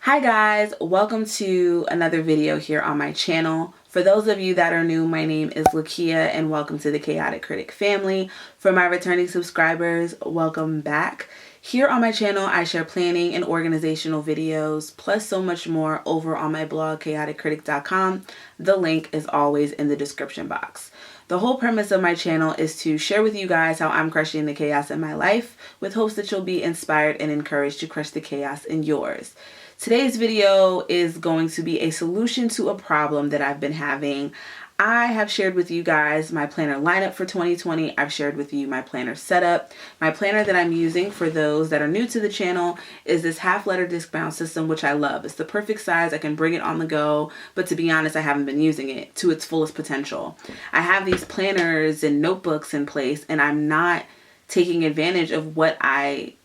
Hi guys, welcome to another video here on my channel. For those of you that are new, my name is Lakia and welcome to the Chaotic Critic family. For my returning subscribers, welcome back. Here on my channel, I share planning and organizational videos, plus so much more over on my blog, chaoticcritic.com. The link is always in the description box. The whole premise of my channel is to share with you guys how I'm crushing the chaos in my life, with hopes that you'll be inspired and encouraged to crush the chaos in yours. Today's video is going to be a solution to a problem that I've been having. I have shared with you guys my planner lineup for 2020. I've shared with you my planner setup. My planner that I'm using, for those that are new to the channel, is this half-letter Discbound system, which I love. It's the perfect size. I can bring it on the go, but to be honest, I haven't been using it to its fullest potential. I have these planners and notebooks in place, and I'm not taking advantage of what I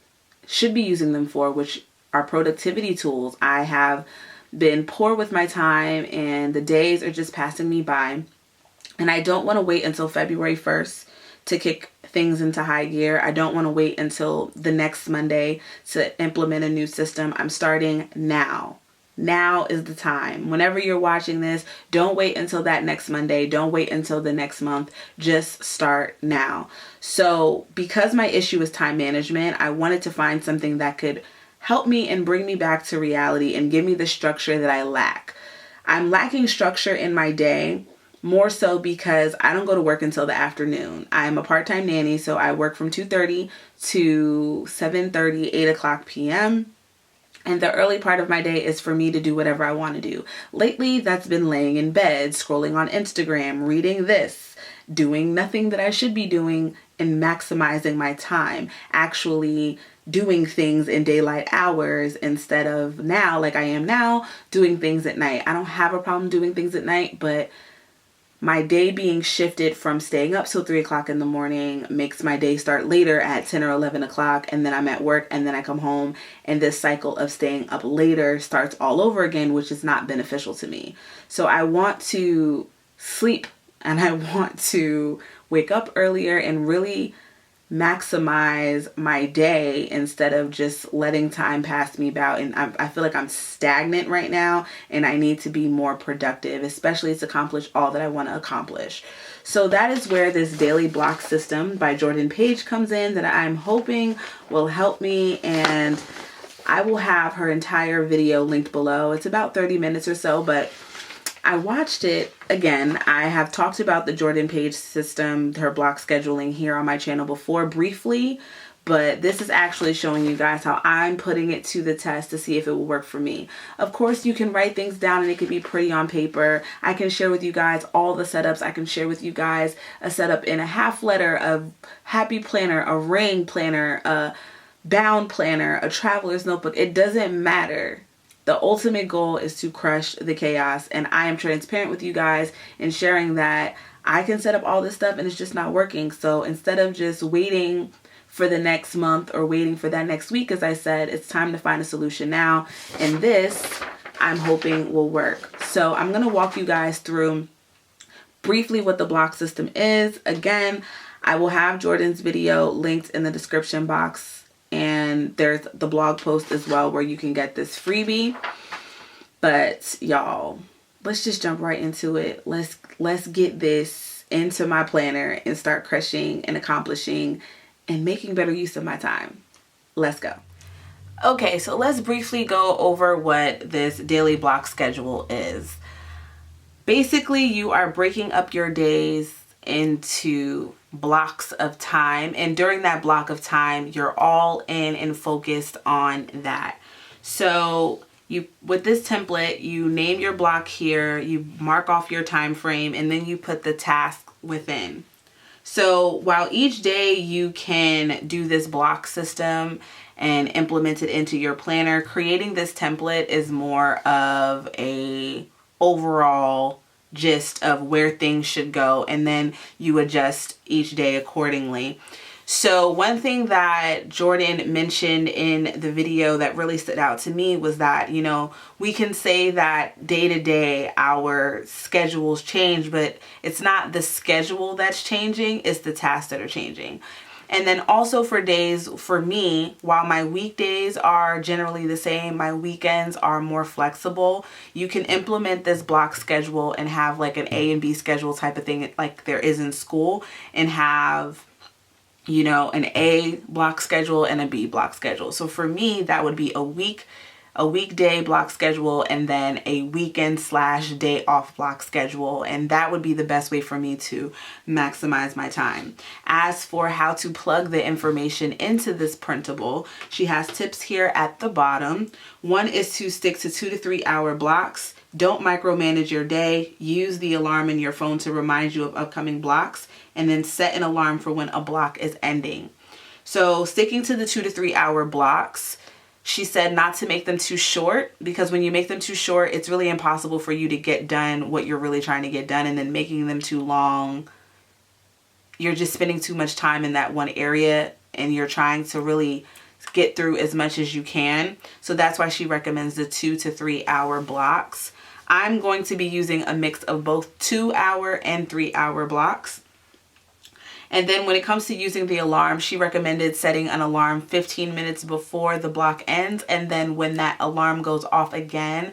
should be using them for, which are productivity tools. I have been poor with my time and the days are just passing me by, and I don't want to wait until February 1st to kick things into high gear. I don't want to wait until the next Monday to implement a new system. I'm starting now. Now is the time. Whenever you're watching this, don't wait until that next Monday. Don't wait until the next month. Just start now. So because my issue is time management, I wanted to find something that could help me and bring me back to reality and give me the structure that I lack. I'm lacking structure in my day, more so because I don't go to work until the afternoon. I'm a part-time nanny, so I work from 2:30 to 7:30, 8 o'clock p.m. And the early part of my day is for me to do whatever I want to do. Lately, that's been laying in bed, scrolling on Instagram, reading this, doing nothing that I should be doing, and maximizing my time, actually doing things in daylight hours instead of now, like I am now, doing things at night. I don't have a problem doing things at night, but my day being shifted from staying up till 3 o'clock in the morning makes my day start later at 10 or 11 o'clock, and then I'm at work, and then I come home, and this cycle of staying up later starts all over again, which is not beneficial to me. So I want to sleep, and I want to wake up earlier and really maximize my day instead of just letting time pass me about. And I feel like I'm stagnant right now, and I need to be more productive, especially to accomplish all that I want to accomplish. So that is where this daily block system by Jordan Page comes in, that I'm hoping will help me, and I will have her entire video linked below. It's about 30 minutes or so, but I watched it again. I have talked about the Jordan Page system, her block scheduling, here on my channel before briefly, but this is actually showing you guys how I'm putting it to the test to see if it will work for me. Of course, you can write things down and it can be pretty on paper. I can share with you guys all the setups. I can share with you guys a setup in a half letter, a happy planner, a ring planner, a bound planner, a traveler's notebook. It doesn't matter. The ultimate goal is to crush the chaos, and I am transparent with you guys in sharing that I can set up all this stuff and it's just not working. So instead of just waiting for the next month or waiting for that next week, as I said, it's time to find a solution now, and this I'm hoping will work. So I'm going to walk you guys through briefly what the block system is. Again, I will have Jordan's video linked in the description box, and there's the blog post as well where you can get this freebie. But y'all, let's just jump right into it. Let's get this into my planner and start crushing and accomplishing and making better use of my time. Let's go. Okay, so let's briefly go over what this daily block schedule is. Basically, you are breaking up your days into blocks of time, and during that block of time you're all in and focused on that. So with this template, you name your block here, you mark off your time frame, and then you put the task within. So while each day you can do this block system and implement it into your planner, creating this template is more of a overall gist of where things should go, and then you adjust each day accordingly. So one thing that Jordan mentioned in the video that really stood out to me was that, you know, we can say that day to day our schedules change, but it's not the schedule that's changing, it's the tasks that are changing. And then also for days, for me, while my weekdays are generally the same, my weekends are more flexible. You can implement this block schedule and have like an A and B schedule type of thing like there is in school, and have, you know, an A block schedule and a B block schedule. So for me, that would be a weekday block schedule and then a weekend / day off block schedule. And that would be the best way for me to maximize my time. As for how to plug the information into this printable, she has tips here at the bottom. One is to stick to 2 to 3 hour blocks. Don't micromanage your day. Use the alarm in your phone to remind you of upcoming blocks, and then set an alarm for when a block is ending. So sticking to the 2 to 3 hour blocks, she said not to make them too short, because when you make them too short, it's really impossible for you to get done what you're really trying to get done. And then making them too long, you're just spending too much time in that one area, and you're trying to really get through as much as you can. So that's why she recommends the 2 to 3 hour blocks. I'm going to be using a mix of both 2 hour and 3 hour blocks. And then when it comes to using the alarm, she recommended setting an alarm 15 minutes before the block ends. And then when that alarm goes off again,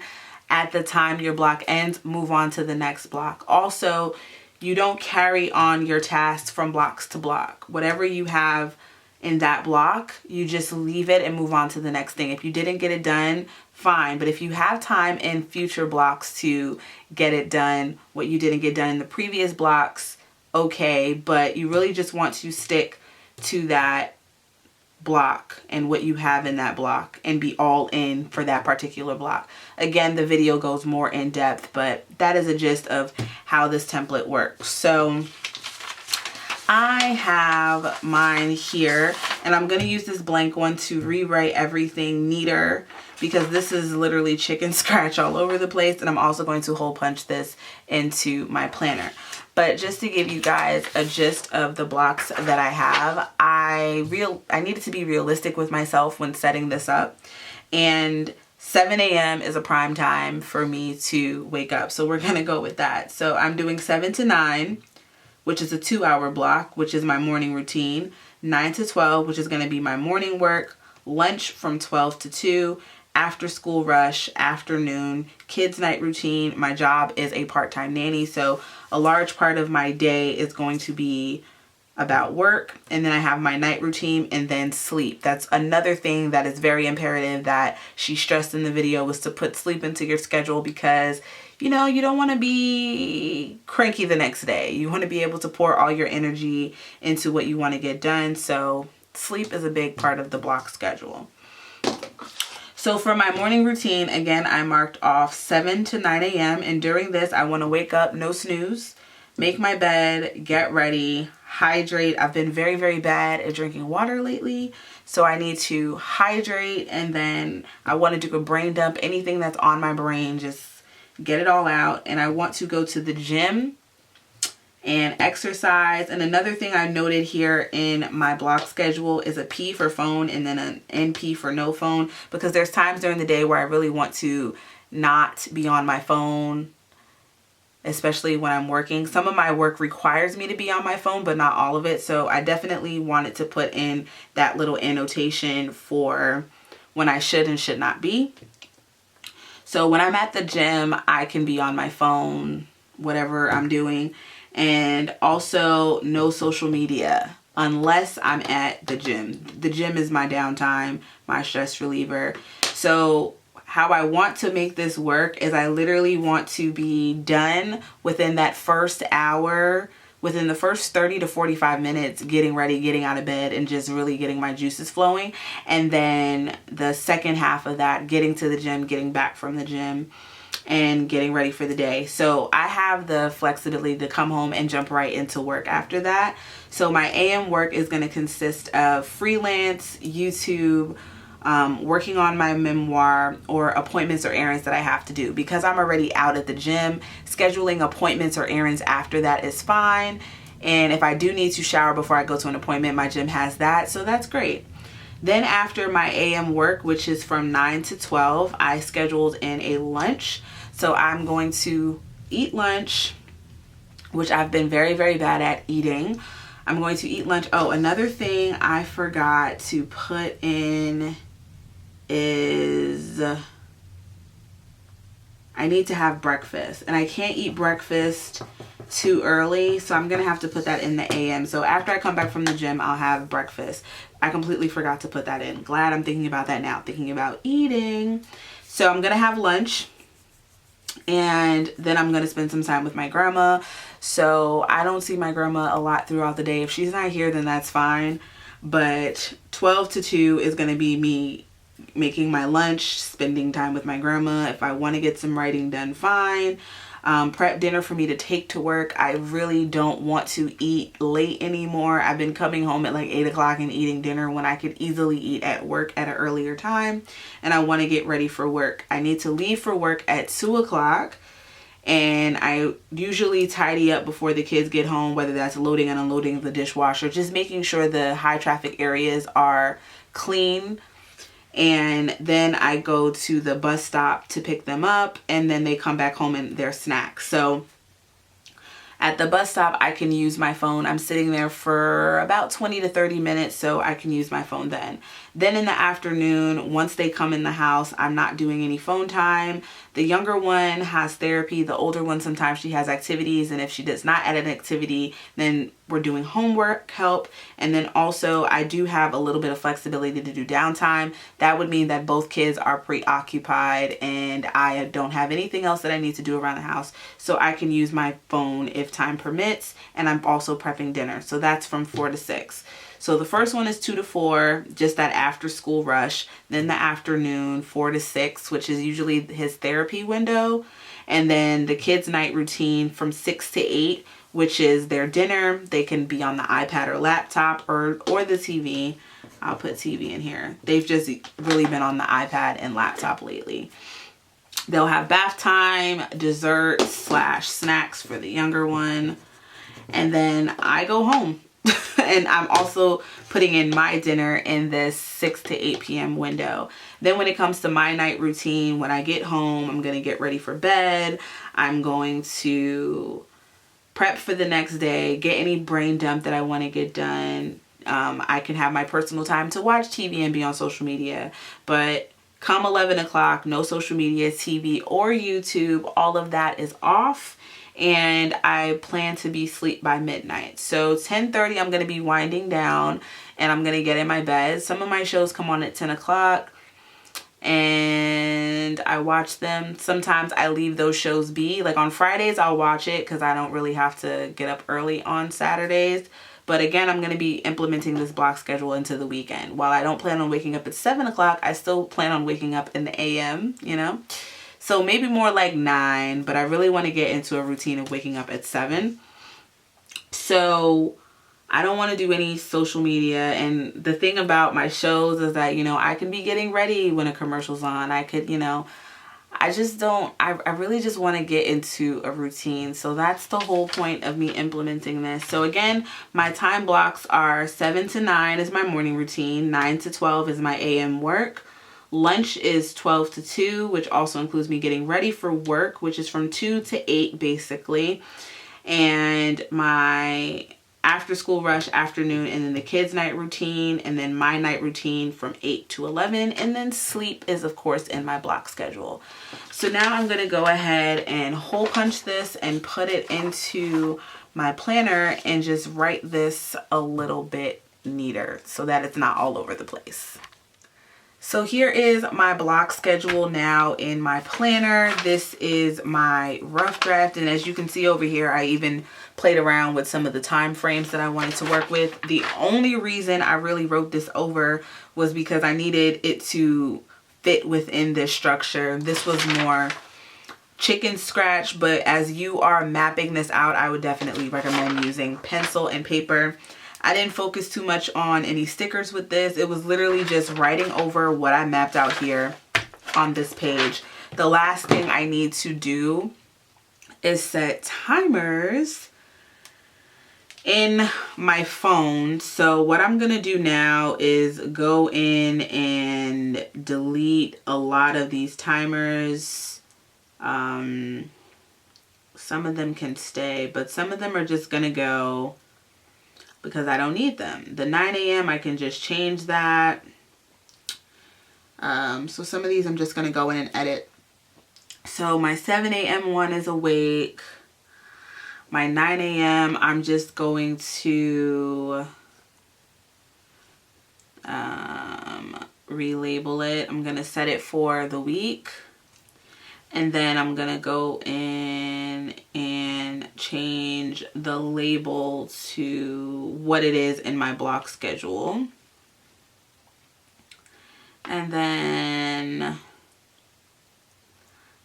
at the time your block ends, move on to the next block. Also, you don't carry on your tasks from blocks to block. Whatever you have in that block, you just leave it and move on to the next thing. If you didn't get it done, fine. But if you have time in future blocks to get it done, what you didn't get done in the previous blocks, okay, but you really just want to stick to that block and what you have in that block and be all in for that particular block. Again, the video goes more in depth, but that is a gist of how this template works. So I have mine here, and I'm going to use this blank one to rewrite everything neater, because this is literally chicken scratch all over the place, and I'm also going to hole punch this into my planner. But just to give you guys a gist of the blocks that I have, I needed to be realistic with myself when setting this up. And 7 a.m. is a prime time for me to wake up. So we're going to go with that. So I'm doing 7 to 9, which is a 2 hour block, which is my morning routine. 9 to 12, which is going to be my morning work. Lunch from 12 to 2. After school rush, afternoon, kids night routine. My job is a part-time nanny, so a large part of my day is going to be about work, and then I have my night routine and then sleep. That's another thing that is very imperative that she stressed in the video, was to put sleep into your schedule, because you know, you don't want to be cranky the next day. You want to be able to pour all your energy into what you want to get done. So sleep is a big part of the block schedule. So for my morning routine, again, I marked off 7 to 9 a.m. And during this, I want to wake up, no snooze, make my bed, get ready, hydrate. I've been very, very bad at drinking water lately, so I need to hydrate. And then I want to do a brain dump, anything that's on my brain, just get it all out. And I want to go to the gym and exercise. And another thing I noted here in my block schedule is a P for phone and then an NP for no phone, because there's times during the day where I really want to not be on my phone, especially when I'm working. Some of my work requires me to be on my phone, but not all of it. So I definitely wanted to put in that little annotation for when I should and should not be. So when I'm at the gym, I can be on my phone, whatever I'm doing. And also no social media unless I'm at the gym. The gym is my downtime, my stress reliever. So how I want to make this work is I literally want to be done within that first hour, within the first 30 to 45 minutes, getting ready, getting out of bed, and just really getting my juices flowing. And then the second half of that, getting to the gym, getting back from the gym, and getting ready for the day. So I have the flexibility to come home and jump right into work after that. So my AM work is going to consist of freelance, YouTube, working on my memoir, or appointments or errands that I have to do. Because I'm already out at the gym, scheduling appointments or errands after that is fine. And if I do need to shower before I go to an appointment, my gym has that, so that's great. Then after my AM work, which is from 9 to 12, I scheduled in a lunch. So I'm going to eat lunch, which I've been very, very bad at eating. I'm going to eat lunch. Oh, another thing I forgot to put in is I need to have breakfast, and I can't eat breakfast too early, so I'm gonna have to put that in the AM. So after I come back from the gym, I'll have breakfast. I completely forgot to put that in. Glad I'm thinking about that now, thinking about eating. So I'm gonna have lunch, and then I'm gonna spend some time with my grandma. So I don't see my grandma a lot throughout the day. If she's not here, then that's fine. But 12 to 2 is gonna be me making my lunch, spending time with my grandma. If I want to get some writing done, fine. Prep dinner for me to take to work. I really don't want to eat late anymore. I've been coming home at like 8 o'clock and eating dinner when I could easily eat at work at an earlier time. And I want to get ready for work. I need to leave for work at 2 o'clock. And I usually tidy up before the kids get home, whether that's loading and unloading the dishwasher, just making sure the high traffic areas are clean. And then I go to the bus stop to pick them up, and then they come back home and their snacks. So at the bus stop, I can use my phone. I'm sitting there for about 20 to 30 minutes, so I can use my phone then. Then in the afternoon, once they come in the house, I'm not doing any phone time. The younger one has therapy. The older one, sometimes she has activities, and if she does not add an activity, then we're doing homework help. And then also I do have a little bit of flexibility to do downtime. That would mean that both kids are preoccupied and I don't have anything else that I need to do around the house, so I can use my phone if time permits. And I'm also prepping dinner, so that's from 4 to 6. So the first one is 2 to 4, just that after school rush. Then the afternoon, 4 to 6, which is usually his therapy window. And then the kids' night routine from 6 to 8, which is their dinner. They can be on the iPad or laptop or the TV. I'll put TV in here. They've just really been on the iPad and laptop lately. They'll have bath time, dessert / snacks for the younger one. And then I go home. And I'm also putting in my dinner in this 6 to 8 p.m. window. Then when it comes to my night routine, when I get home, I'm going to get ready for bed. I'm going to prep for the next day, get any brain dump that I want to get done. I can have my personal time to watch TV and be on social media. But come 11 o'clock, no social media, TV, or YouTube. All of that is off. And I plan to be asleep by midnight. So 10:30, I'm going to be winding down and I'm going to get in my bed. Some of my shows come on at 10 o'clock and I watch them. Sometimes I leave those shows be. Like on Fridays, I'll watch it because I don't really have to get up early on Saturdays. But again, I'm going to be implementing this block schedule into the weekend. While I don't plan on waking up at 7 o'clock, I still plan on waking up in the AM, you know. So maybe more like 9, but I really want to get into a routine of waking up at 7. So I don't want to do any social media. And the thing about my shows is that, you know, I can be getting ready when a commercial's on. I could, you know, I just don't, I really just want to get into a routine. So that's the whole point of me implementing this. So again, my time blocks are 7 to 9 is my morning routine. 9 to 12 is my AM work. Lunch is 12 to 2, which also includes me getting ready for work, which is from 2 to 8 basically. And my after school rush afternoon, and then the kids' night routine, and then my night routine from 8 to 11. And then sleep is of course in my block schedule. So now I'm going to go ahead and hole punch this and put it into my planner and just write this a little bit neater so that it's not all over the place. So here is my block schedule now in my planner. This is my rough draft, and as you can see over here, I even played around with some of the time frames that I wanted to work with. The only reason I really wrote this over was because I needed it to fit within this structure. This was more chicken scratch, but as you are mapping this out, I would definitely recommend using pencil and paper. I didn't focus too much on any stickers with this. It was literally just writing over what I mapped out here on this page. The last thing I need to do is set timers in my phone. So what I'm going to do now is go in and delete a lot of these timers. Some of them can stay, but some of them are just going to go. because I don't need them. The 9 a.m. I can just change that. So some of these I'm just going to go in and edit. So my 7 a.m. one is awake. My 9 a.m. I'm just going to relabel it. I'm going to set it for the week. And then I'm going to go in and change the label to what it is in my block schedule. And then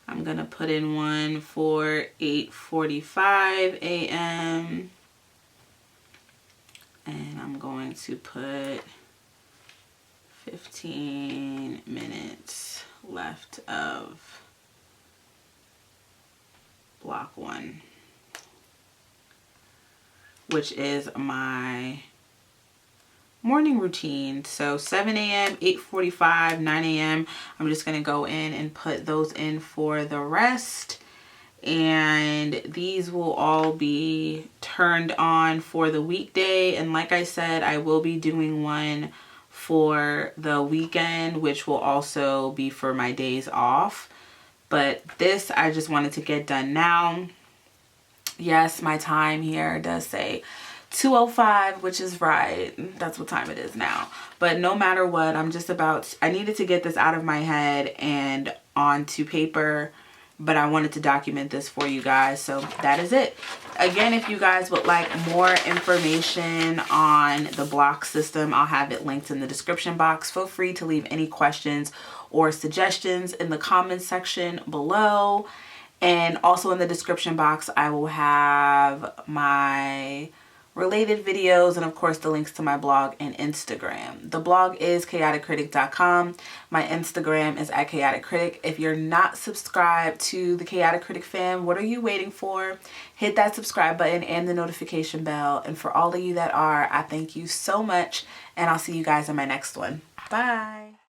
I'm going to put in one for 8:45 a.m. And I'm going to put 15 minutes left of block 1, which is my morning routine. So 7 a.m., 8:45, 9 a.m. I'm just going to go in and put those in for the rest. And these will all be turned on for the weekday. And like I said, I will be doing one for the weekend, which will also be for my days off. But this, I just wanted to get done now. Yes, my time here does say 2:05, which is right. That's what time it is now. But no matter what, I needed to get this out of my head and onto paper. But I wanted to document this for you guys. So that is it. Again, if you guys would like more information on the block system, I'll have it linked in the description box. Feel free to leave any questions or suggestions in the comments section below. And also in the description box, I will have my related videos and of course the links to my blog and Instagram. The blog is chaoticcritic.com. My Instagram is @chaoticcritic. If you're not subscribed to the Chaotic Critic fam, what are you waiting for? Hit that subscribe button and the notification bell. And for all of you that are, I thank you so much, and I'll see you guys in my next one. Bye.